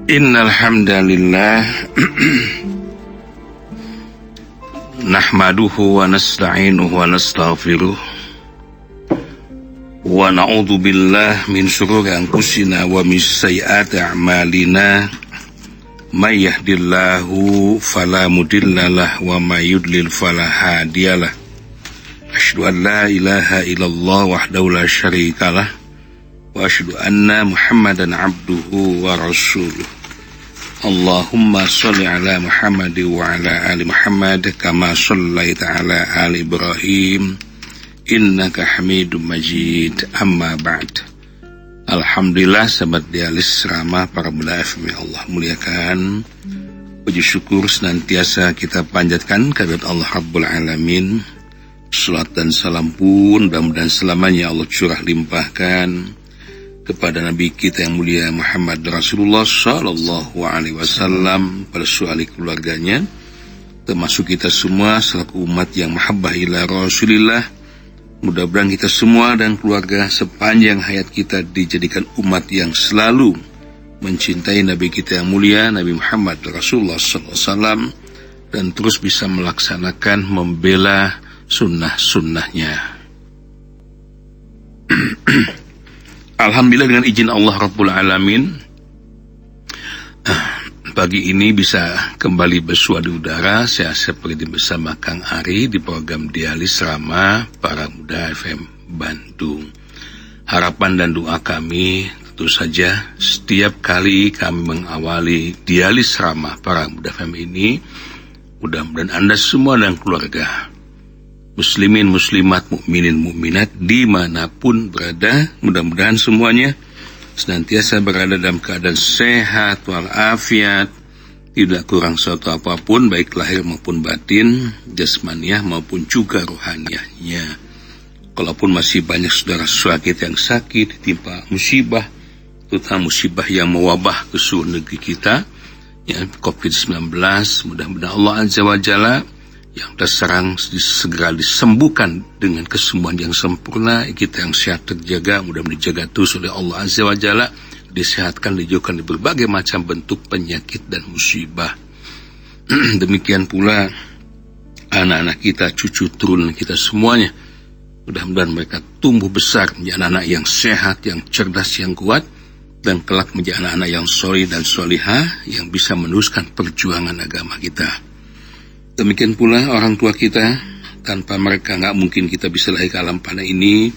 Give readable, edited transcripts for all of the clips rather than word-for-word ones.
Innal hamdalillah nahmaduhu wa nasta'inuhu wa nastaghfiruh wa na'udzu billahi min shururi anfusina wa min sayyiati a'malina may yahdihillahu fala mudhillalah wa may yudlil fala hadiyalah. Asyhadu an la ilaha illallah wahdahu la syarikalah wa asyhadu anna Muhammadan abduhu wa rasuluh. Allahumma sholli ala Muhammad wa ala ali Muhammad kama shallaita ala ali Ibrahim innaka Hamidum Majid. Amma ba'd. Alhamdulillah sahabat dialis Rama para bunda FM yang Allah muliakan. Puji syukur senantiasa kita panjatkan kehadirat Allah Rabbul Alamin. Salat dan salam pun mudah-mudahan selamanya Allah curah limpahkan kepada Nabi kita yang mulia Muhammad Rasulullah Sallallahu Alaihi Wasallam, pada suali keluarganya, termasuk kita semua selaku umat yang mahabbah ila Rasulillah. Mudah-mudahan kita semua dan keluarga sepanjang hayat kita dijadikan umat yang selalu mencintai Nabi kita yang mulia Nabi Muhammad Rasulullah Sallallahu Alaihi Wasallam dan terus bisa melaksanakan membela sunnah-sunnahnya. Alhamdulillah dengan izin Allah Rabbul Alamin, pagi ini bisa kembali bersua di udara. Saya seperti bersama Kang Ari di program Dialis Rama para muda FM Bandung. Harapan dan doa kami tentu saja setiap kali kami mengawali Dialis Rama para muda FM ini, mudah-mudahan Anda semua dan keluarga muslimin, muslimat, mukminin, mukminat dimanapun berada, mudah-mudahan semuanya senantiasa berada dalam keadaan sehat walafiat, tidak kurang suatu apapun, baik lahir maupun batin, jasmaniah maupun juga rohaniahnya. Kalaupun masih banyak saudara-saudara kita yang sakit, ditimpa musibah, terutama musibah yang mewabah ke seluruh negeri kita, ya, COVID-19, mudah-mudahan Allah Azza wa Jalla yang terserang segera disembuhkan dengan kesembuhan yang sempurna. Kita yang sehat terjaga, mudah-mudahan dijaga terus oleh Allah Azza wa Jalla, disehatkan, dijauhkan dari berbagai macam bentuk penyakit dan musibah. Demikian pula anak-anak kita, cucu turun kita semuanya, mudah-mudahan mereka tumbuh besar menjadi anak-anak yang sehat, yang cerdas, yang kuat, dan kelak menjadi anak-anak yang soleh dan solihah yang bisa meneruskan perjuangan agama kita. Demikian pula orang tua kita, tanpa mereka nggak mungkin kita bisa lahir ke alam fana ini.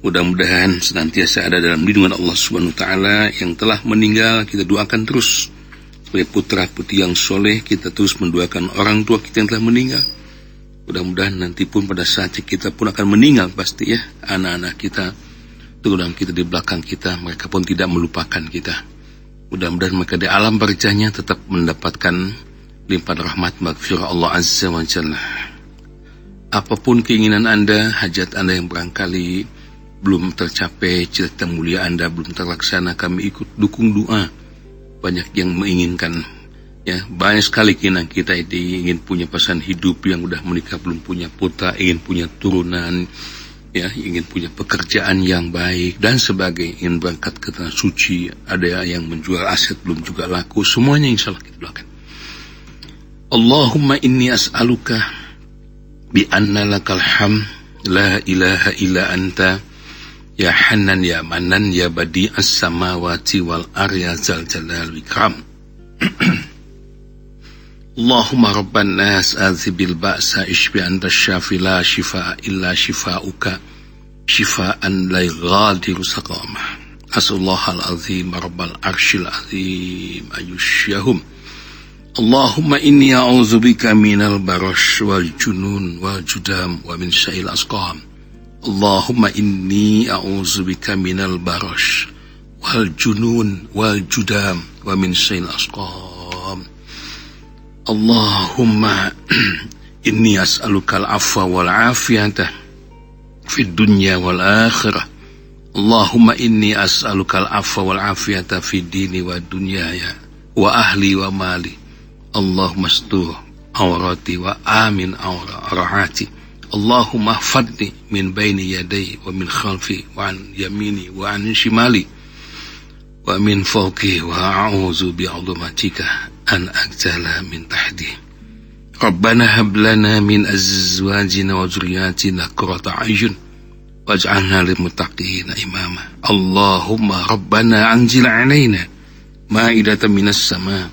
Mudah-mudahan senantiasa ada dalam lindungan Allah Subhanahu wa Ta'ala. Yang telah meninggal kita doakan terus sebagai putra putri yang soleh. Kita terus mendoakan orang tua kita yang telah meninggal. Mudah-mudahan nanti pun pada saat kita pun akan meninggal pasti, ya, anak-anak kita, terutama kita di belakang kita, mereka pun tidak melupakan kita. Mudah-mudahan mereka di alam barzahnya tetap mendapatkan limpahan rahmat maghfirah Allah Azza wa Jalla. Apapun keinginan Anda, hajat Anda yang barangkali belum tercapai, cita-cita mulia Anda belum terlaksana, kami ikut dukung doa. Banyak yang menginginkan, ya, banyak sekali keinginan kita ingin punya pasangan hidup yang udah menikah belum punya putra, ingin punya turunan, ya, ingin punya pekerjaan yang baik dan sebagainya, ingin berangkat ke tanah suci, ada yang menjual aset belum juga laku, semuanya insya Allah kita doakan. Allahumma inni as'aluka bi anna lakal hamd la ilaha illa anta ya Hannan ya Manan ya Badi'as samawati wal arya zal jalal wikram. Allahumma rabban nas azibil ba'sa ishfi anta syafi la shifa'a illa shifa'uka shifa'an la yughadiru saqama. As'allahal azim rabbal arshil azim ayusyahum. Allahumma inni a'udzubika minal barash wal junun wal judam wa min sya'il asqam. Allahumma inni a'udzubika minal barash wal junun wal judam wa min sya'il asqam. Allahumma inni as'aluka al-afwa wal afiyata fid dunya wal akhirah. Allahumma inni as'aluka al-afwa wal afiyata fid dini wa dunyaya wa ahli wa mali. Allahumma astur awrati wa amin awrati. Allahumma hfadni min baini yadai wa min khalfi wa an yamini wa an shimali wa min fawqi wa a'udzu bi'azamatika an aghtala min tahti. Rabbana hab lana min azwajina wa dhurriyyatina qurrata a'yun waj'alna lil muttaqina imama. Allahumma rabbana anzil 'alaina ma'idatan minas sama'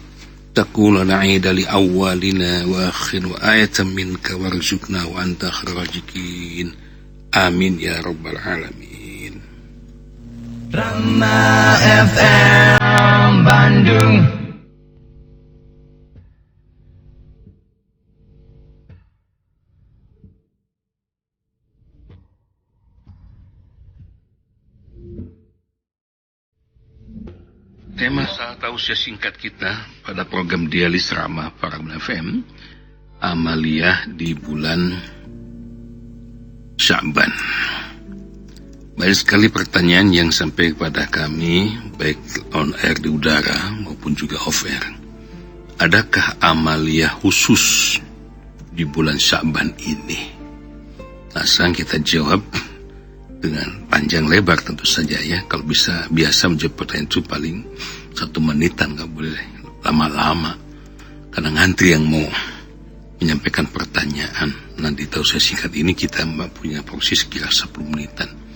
takunu lana 'ida li awwalina wa akhirina wa ayatan minka warzuqna wa anta khairur raziqin. Amin ya rabbal alamin. Rama FM Bandung. Tema saat tausiah singkat kita pada program Dialis Rama Paramun FM, Amaliyah di bulan Sya'ban. Banyak sekali pertanyaan yang sampai kepada kami, baik on air di udara maupun juga off air. Adakah amaliyah khusus di bulan Sya'ban ini? Nah, sekarang kita jawab dengan panjang lebar tentu saja ya. Kalau biasa menjawab pertanyaan itu paling 1 menitan, nggak boleh lama-lama karena ngantri yang mau menyampaikan pertanyaan. Nanti tausiah singkat ini kita punya porsi sekira 10 menitan.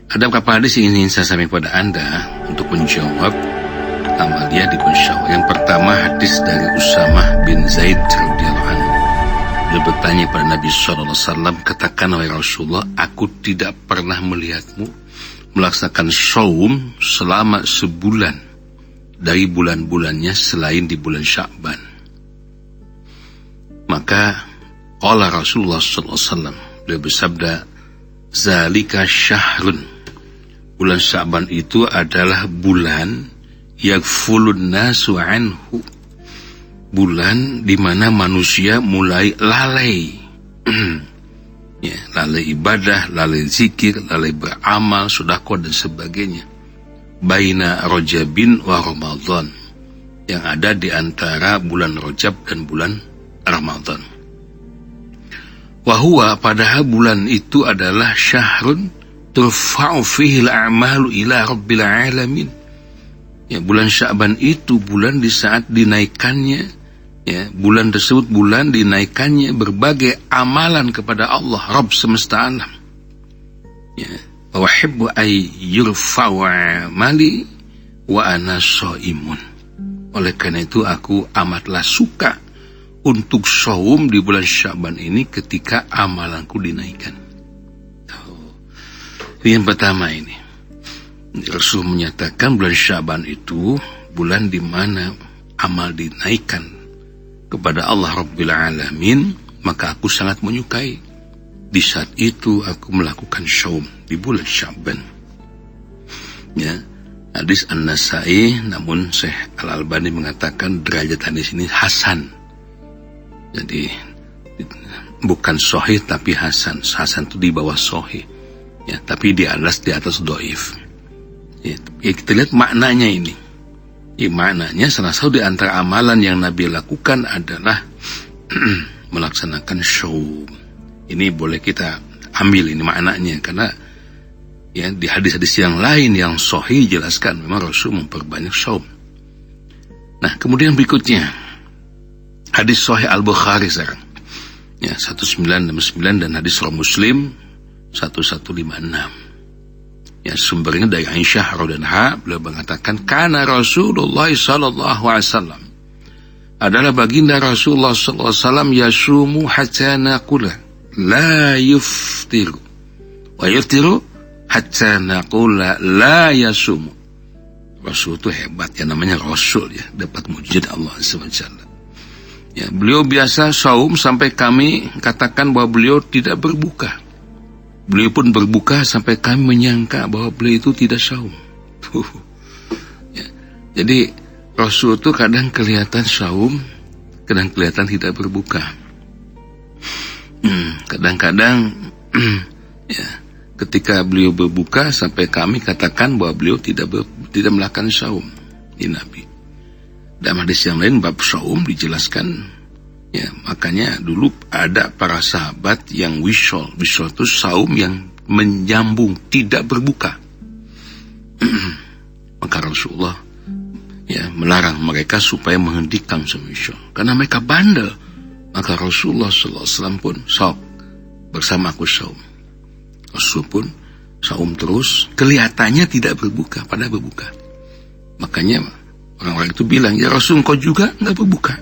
Ada beberapa hadis yang ingin saya sampaikan kepada Anda untuk menjawab amaliyah di bulan Syawal. Yang pertama hadis dari Usamah bin Zaid radhiyallahu anhu. Dia bertanya pada Nabi SAW, katakan wahai Rasulullah, aku tidak pernah melihatmu melaksanakan saum selama sebulan dari bulan-bulannya selain di bulan Sya'ban. Maka qala Rasulullah SAW, dia bersabda, zalika syahrun, bulan Sya'ban itu adalah bulan yaghfulun nasu anhu, bulan di mana manusia mulai lalai, ya, lalai ibadah, lalai zikir, lalai beramal, sedekah dan sebagainya. Baina Rajabin wa Ramadan, yang ada di antara bulan Rajab dan bulan Ramadan. Wahuwa, padahal bulan itu adalah syahrun turfa'u fihi al-a'malu ila rabbil alamin. Ya, bulan Sya'ban itu bulan di saat dinaikannya, ya, bulan tersebut bulan dinaikannya berbagai amalan kepada Allah Rabb semesta alam. Ya, wa uhibbu ay yurfa'u amali wa ana shaimun. Oleh karena itu aku amatlah suka untuk saum di bulan Sya'ban ini ketika amalanku dinaikkan. Yang pertama ini, Rasul menyatakan bulan Sya'ban itu bulan di mana amal dinaikkan kepada Allah Rabbil Alamin, maka aku sangat menyukai. Di saat itu aku melakukan saum di bulan Sya'ban. Ya, hadis An-Nasai, namun Syekh Al-Albani mengatakan derajat hadis ini hasan. Jadi bukan sahih tapi hasan. Hasan itu di bawah sahih. Ya, tapi di atas dhaif. Ya, kita lihat maknanya ini. Ya, maknanya salah satu di antara amalan yang Nabi lakukan adalah melaksanakan saum. Ini boleh kita ambil ini maknanya, karena ya di hadis-hadis yang lain yang sahih jelaskan memang Rasul memperbanyak saum. Nah, kemudian berikutnya hadis sahih Al-Bukhari sekarang. Ya, 1969 dan hadis Sahih Muslim 1156. Ya, sumbernya dari Aisyah radhiyallahu anha, beliau mengatakan kana Rasulullah sallallahu alaihi wasallam, adalah baginda Rasulullah sallallahu alaihi wasallam yasumu hatta naqula la yuftiru wa yuftiru hatta naqula la yasumu. Rasul itu hebat ya, namanya Rasul ya, dapat mujizat Allah SWT. Ya, beliau biasa saum sampai kami katakan bahwa beliau tidak berbuka. Beliau pun berbuka sampai kami menyangka bahwa beliau itu tidak saum. Ya, jadi Rasul itu kadang kelihatan saum, kadang kelihatan tidak berbuka. Kadang-kadang ya, ketika beliau berbuka sampai kami katakan bahwa beliau tidak melakukan saum di Nabi. Dalam hadis yang lain bab saum dijelaskan, ya, makanya dulu ada para sahabat yang wisol itu saum yang menyambung, tidak berbuka. Maka Rasulullah melarang mereka supaya menghentikan saum Syawal karena mereka bandel. Maka Rasulullah SAW pun sok bersama aku saum. Rasul pun saum terus, kelihatannya tidak berbuka, padahal berbuka. Makanya orang-orang itu bilang, ya Rasul kau juga nggak berbuka.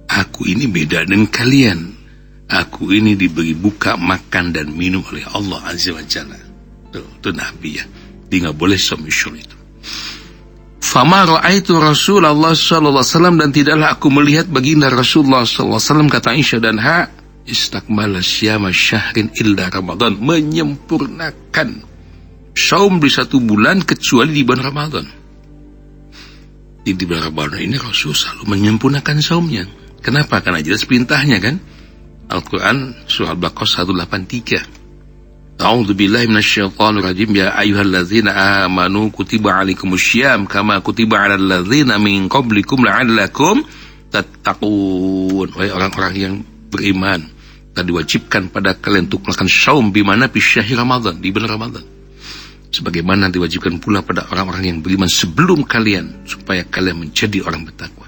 Aku ini beda dengan kalian. Aku ini diberi buka, makan dan minum oleh Allah Azza wa Jalla. Itu Nabi ya. Dia nggak boleh saum Syawal itu. Fama ra'aitu Rasulullah sallallahu alaihi wasallam, dan tidaklah aku melihat baginda Rasulullah sallallahu alaihi wasallam, kata Aisyah, dan istakmala syama syahrin illa Ramadan, menyempurnakan saum di 1 bulan kecuali di bulan Ramadan. Di bulan Ramadan ini Rasul selalu menyempurnakan saumnya. Kenapa? Karena jelas perintahnya kan. Al-Quran surah Al-Baqarah 183. A'udzu billahi minasyaitonir rajim. Ya ayyuhalladzina amanu kutiba alaikumusyyam kama kutiba 'alal ladzina min qablikum la'allakum tattaqun. Wahai orang-orang yang beriman, telah diwajibkan pada kalian untuk melakukan saum di mana fi syahr Ramadan, di bulan Ramadan. Sebagaimana diwajibkan pula pada orang-orang yang beriman sebelum kalian, supaya kalian menjadi orang bertakwa.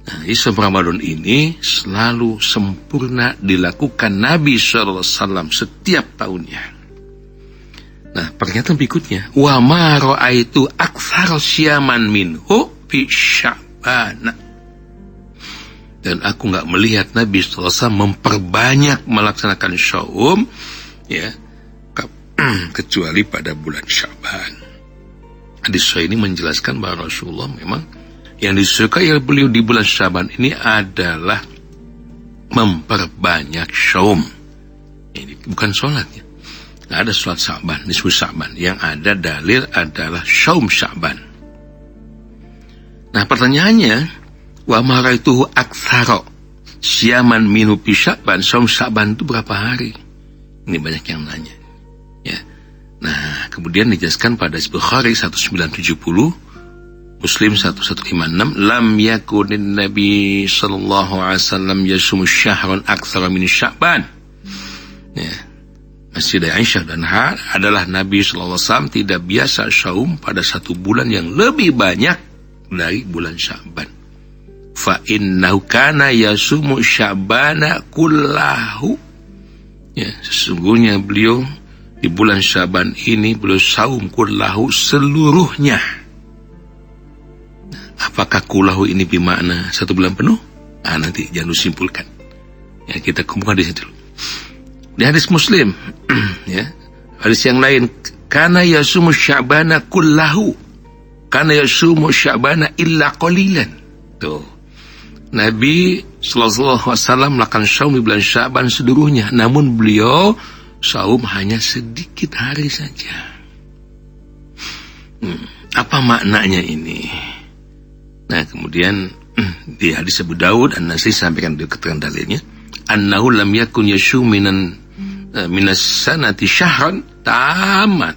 Nah, saum Ramadan ini selalu sempurna dilakukan Nabi SAW setiap tahunnya. Nah, pernyataan berikutnya, wa ma ra'aitu aktsara syaman minhu fi Sya'ban. Dan aku nggak melihat Nabi SAW memperbanyak melaksanakan saum, kecuali pada bulan Sya'ban. Hadis ini menjelaskan bahwa Rasulullah memang yang disukai oleh beliau di bulan Sya'ban ini adalah memperbanyak saum. Ini bukan sholatnya. Nggak ada sholat Sya'ban, nisfu Sya'ban. Yang ada dalil adalah saum Sya'ban. Nah, pertanyaannya, wa ma ra'aituhu aktsara syaman minhu fi Sya'ban. Saum Sya'ban itu berapa hari? Ini banyak yang nanya. Ya. Nah, kemudian dijelaskan pada Bukhari 1970, Muslim 1156, lam yakunin Nabi sallallahu alaihi wasallam yasumu syahran aktsara min Sya'ban. Ya. Masih dari Aisyah dan adalah Nabi sallallahu alaihi wasallam tidak biasa saum pada 1 bulan yang lebih banyak dari bulan Sya'ban. Fa innahu kana yasumu Sya'bana kullahu. Ya, sesungguhnya beliau di bulan Sya'ban ini beliau saum kullahu seluruhnya. Apakah kulahu ini bermakna 1 bulan penuh? Nanti jangan disimpulkan. Ya, kita kumpulkan di situ. Di hadis Muslim, ya, hadis yang lain, kana yasumu Sya'bana kullahu, kana yasumu Sya'bana illa qalilan. Tuh. Nabi sallallahu alaihi wasallam melakukan saum di bulan Sya'ban seluruhnya, namun beliau saum hanya sedikit hari saja. Apa maknanya ini? Nah, kemudian di hadis Abu Dawud An-Nasai sampaikan di keterangan dalilnya, annahu lam yakun yashum minas sanati syahran tamat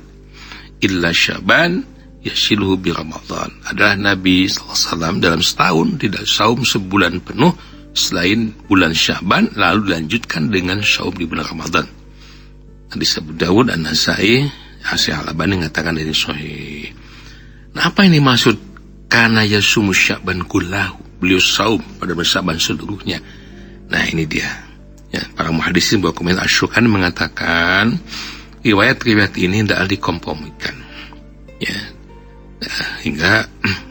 illa Sya'ban yasiluhu bi Ramadan. Adalah Nabi SAW dalam setahun tidak saum sebulan penuh selain bulan Sya'ban, lalu dilanjutkan dengan saum di bulan Ramadan. Hadis Abu Dawud An-Nasai, Syekh Al-Albani mengatakan ini sahih. Nah, apa ini maksud karena yasumu Sya'ban kullahu, beliau saum pada bulan Sya'ban seluruhnya? Nah, ini dia. Ya, para muhaddisin berkomentar Asy-Syukani mengatakan riwayat-riwayat ini tidak dikompromikan. Ya. Hingga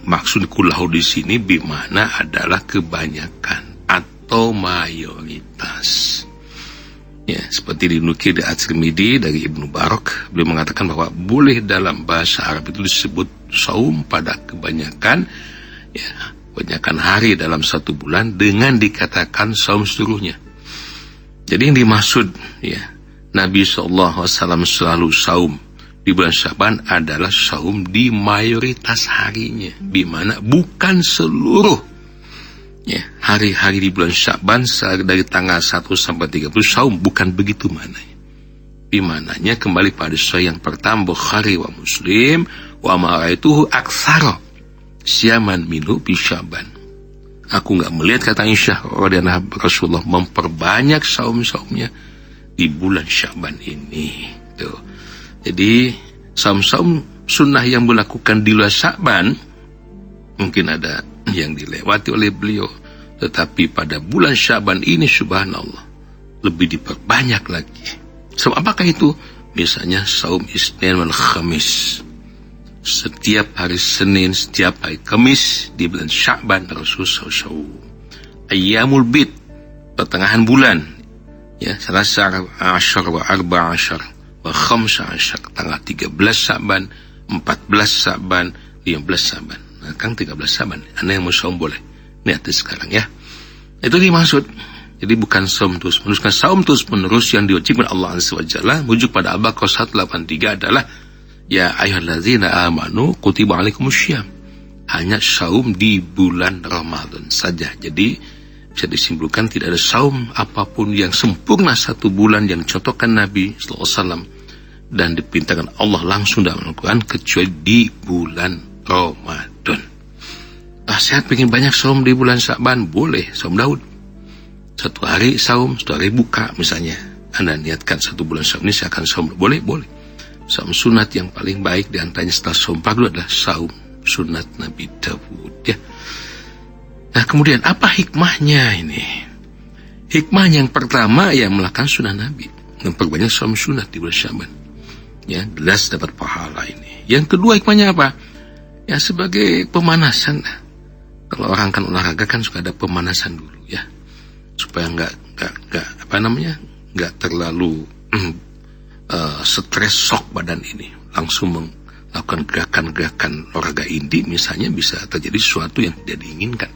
maksud kullahu di sini bimana adalah kebanyakan atau mayoritas. Ya, seperti dinukil di At-Tirmidzi dari Ibnu Barak, beliau mengatakan bahwa boleh dalam bahasa Arab itu disebut saum pada kebanyakan hari dalam 1 bulan dengan dikatakan saum seluruhnya. Jadi yang dimaksud Nabi SAW selalu saum di bulan Sya'ban adalah saum di mayoritas harinya, di mana bukan seluruh hari-hari di bulan Sya'ban dari tanggal 1 sampai 30 saum, bukan begitu maknanya. Bimananya kembali pada sahih yang pertama Bukhari wa Muslim, wa ma ra'aituhu aktsara syaman minhu fi Sya'ban. Aku enggak melihat, kata Aisyah radhiyallahu Rasulullah memperbanyak saum-saumnya di bulan Sya'ban ini. Tuh. Jadi saum-saum sunnah yang dilakukan di bulan Sya'ban mungkin ada yang dilewati oleh beliau, tetapi pada bulan Sya'ban ini subhanallah lebih diperbanyak lagi. So, apakah itu? Misalnya saum Isnin wal Khamis. Setiap hari Senin, setiap hari Kamis di bulan Sya'ban Rasulullah SAW. Ayyamul Bid, pertengahan bulan, ya, Selasa Ashar wa Arba Ashar wa Khamsa Ashar, tanggal 13 Sya'ban, 14 Sya'ban, 15 Sya'ban. Nah, Kang 13 Sya'ban, Anda yang mau saum boleh. Niat sekarang ya. Itu dimaksud. Jadi bukan saum terus menerus. Saum terus menerus yang diwajibkan Allah Azza wa Jalla, mujuk pada Al-Baqarah 183 adalah ya ayyuhallazina amanu kutiba alaikumussyam. Hanya saum di bulan Ramadan saja. Jadi bisa disimpulkan tidak ada saum apapun yang sempurna satu bulan yang dicontohkan Nabi sallallahu alaihi wasallam dan diperintahkan Allah langsung dalam Al-Quran kecuali di bulan Ramadan. Saya pengen banyak saum di bulan Sya'ban, boleh saum Daud. Satu hari saum, satu hari buka misalnya. Anda niatkan satu bulan saum ini saya akan saum, boleh. Saum sunat yang paling baik di antaranya setelah saum fardu adalah saum sunat Nabi Dawud ya. Nah, kemudian apa hikmahnya ini? Hikmah yang pertama yang melakukan sunnah Nabi, memperbanyak saum sunat di bulan Sya'ban. Ya, jelas dapat pahala ini. Yang kedua hikmahnya apa? Ya, sebagai pemanasan. Kalau orang kan olahraga kan suka ada pemanasan dulu ya. Supaya enggak terlalu stres shock badan ini, langsung melakukan gerakan-gerakan olahraga inti misalnya bisa terjadi sesuatu yang tidak diinginkan.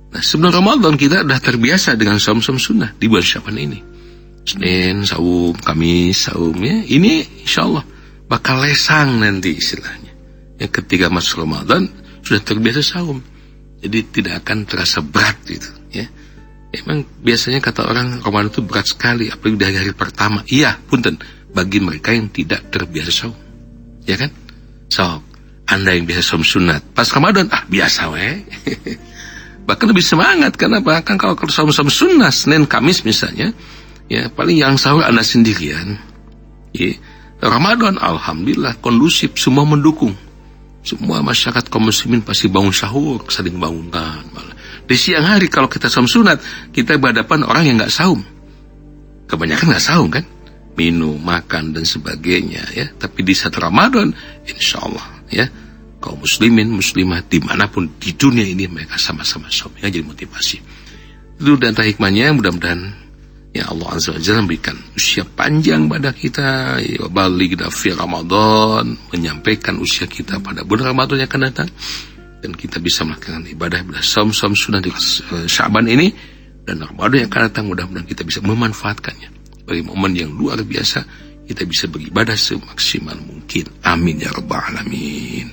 Nah, sebelum Ramadan kita sudah terbiasa dengan saum-saum sunnah di bulan Sya'ban ini. Senin saum, Kamis saum ya. Ini insyaallah bakal lesang nanti istilahnya. Yang ketika masuk Ramadan sudah terbiasa saum. Jadi tidak akan terasa berat gitu ya. Emang biasanya kata orang Ramadan itu berat sekali apalagi dari hari pertama. Iya, punten. Bagi mereka yang tidak terbiasa saum, ya kan? So, Anda yang biasa saum sunat pas Ramadan, biasa weh. Bahkan lebih semangat, kenapa? Kan kalau saum-saum sunnah Senin Kamis misalnya, ya paling yang sahur Anda sendirian. Ya, Ramadan alhamdulillah kondusif, semua mendukung. Semua masyarakat kaum muslimin pasti bangun sahur, saling bangunkan. Di siang hari kalau kita saum sunat, kita berhadapan orang yang nggak saum. Kebanyakan nggak saum kan? Minum, makan dan sebagainya ya. Tapi di saat Ramadan, insya Allah ya, kaum muslimin, muslimah dimanapun di dunia ini mereka sama-sama saum ya, jadi motivasi. Itu dan hikmahnya mudah-mudahan ya Allah Azza wa Jalla memberikan usia panjang pada kita ya, balik fi Ramadan, menyampaikan usia kita pada bulan Ramadan yang akan datang dan kita bisa melakukan ibadah saum-saum sunnah di Sya'ban ini dan Ramadan yang akan datang, mudah-mudahan kita bisa memanfaatkannya bagi momen yang luar biasa, kita bisa beribadah semaksimal mungkin. Amin ya rabbal alamin.